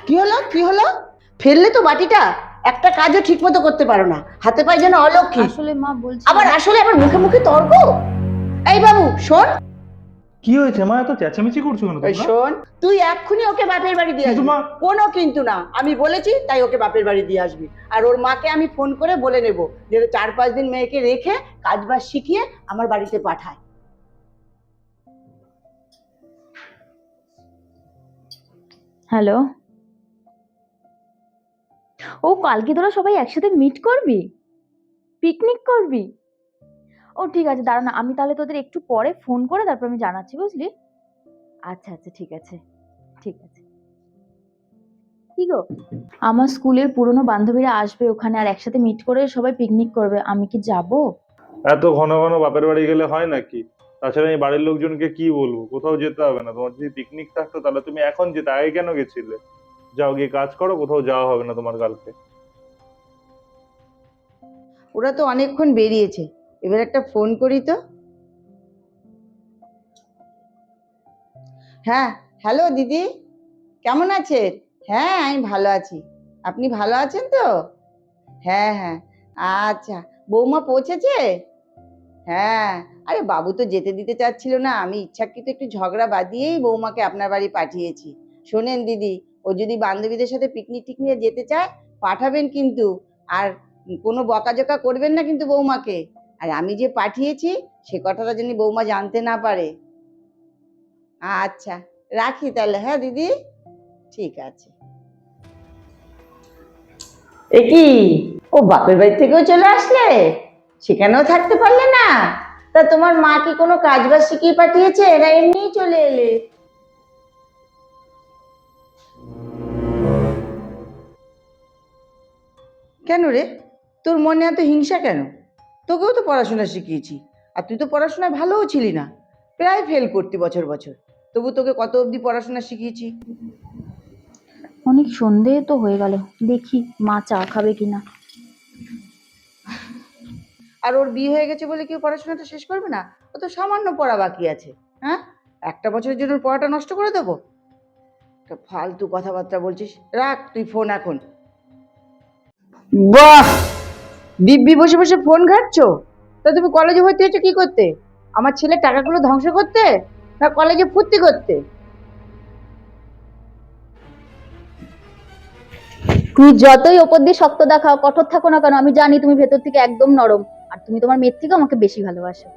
কি হলো কি হলো? ফেললে তো বাটিটা, একটা কাজও ঠিক মতো করতে পারো না, হাতে পায়ে যেন অলক্ষী। আসলে মা বলছি আবার মুখে মুখে তর্ক। এই বাবু শোন, কি হয়েছে মা, এত চেঁচামেচি করছো কেন এই তোমরা? শোন, তুই এক্ষুনি ওকে বাপের বাড়ি দিয়ে কিন্তু আসবি। মা, কোনো কিন্তু না, আমি বলেছি তাই ওকে বাপের বাড়ি দিয়ে আসবি। আর ওর মাকে আমি ফোন করে বলে নেব যে 4-5 দিন মেয়েকে রেখে কাজবাজ শিখিয়ে আমার বাড়িতে পাঠায়। হ্যালো, ও কালকে তোরা সবাই একসাথে মিট করবি, পিকনিক করবি? ও ঠিক আছে, দাঁড়া না, আমি তাহলে তোদের একটু পরে ফোন করে তারপর আমি জানাচ্ছি, বুঝলি? আচ্ছা আচ্ছা, ঠিক আছে ঠিক আছে। কি গো, আমার স্কুলের পুরনো বান্ধবীরা আসবে ওখানে, আর একসাথে মিট করে সবাই পিকনিক করবে, আমি কি যাব? এত ঘন ঘন বাপের বাড়ি গেলে হয় নাকি? তাছাড়া এই বাড়ির লোকজনকে কি বলবো? কোথাও যেতে হবে না। তোমার যদি পিকনিক থাকতো তাহলে তুমি এখন যেতে, আগে কেন গেছিলে? যাও গিয়ে কাজ করো, কোথাও যাওয়া হবে না তোমার কালকে। ওরা তো অনেকক্ষণ বেরিয়েছে, এবার একটা ফোন করি তো। হ্যাঁ, হ্যালো দিদি, কেমন আছেন? হ্যাঁ আমি ভালো আছি, আপনি ভালো আছেন তো? হ্যাঁ হ্যাঁ, আচ্ছা। বৌমা পৌঁছেছে? হ্যাঁ, আরে বাবু তো যেতে দিতে চাচ্ছিল না, আমি ইচ্ছাকৃত একটু ঝগড়া বাঁধিয়েই বৌমাকে আপনার বাড়ি পাঠিয়েছি। শোনেন দিদি, ও যদি বান্ধবীদের সাথে পিকনিক টিকনিকে যেতে চায় পাঠাবেন কিন্তু। আর কোনো বকাঝকা করবেন না কিন্তু বৌমাকে। আর আমি যে পাঠিয়েছি সে কথাটা যেন বৌমা জানতে না পারে। আচ্ছা, রাখি তাহলে। হ্যাঁ দিদি, ঠিক আছে। এ কি, ও বাপের বাড়ি থেকেও চলে আসলে? সেখানেও থাকতে পারলে না? তা তোমার মা কি কোনো কাজ বাজ শিখিয়ে পাঠিয়েছে না এমনিই চলে এলে? কেন রে, তোর মনে এত হিংসা কেন? তোকেও তো পড়াশোনা শিখিয়েছি, আর তুই তো পড়াশোনায় ভালোও ছিলি না, প্রায় ফেল করতি বছর বছর। তবু তোকে কত অবধি পড়াশোনা শিখিয়েছি। অনেক সন্ধে তো হয়ে গেল, দেখি মা চা খাবে কিনা। আর ওর বিয়ে হয়ে গেছে বলে কেউ পড়াশোনাটা শেষ করবে না? ও তো সামান্য পড়া বাকি আছে। হ্যাঁ, একটা বছরের জন্য ওর পড়াটা নষ্ট করে দেবো? একটা ফালতু কথাবার্তা বলছিস, রাখ তুই ফোন এখন। বাহ, দিব্যি বসে বসে ফোন ঘাটছো? তা তুমি কলেজে ভর্তি হয়েছো কি করতে? আমার ছেলে টাকাগুলো ধ্বংস করতে, না কলেজে ফুর্তি করতে? তুমি যতই ওপর দিয়ে শক্ত দেখাও, কঠোর থাকো না কেন, আমি জানি তুমি ভেতর থেকে একদম নরম, আর তুমি তোমার মেয়ের থেকে আমাকে বেশি ভালোবাসো।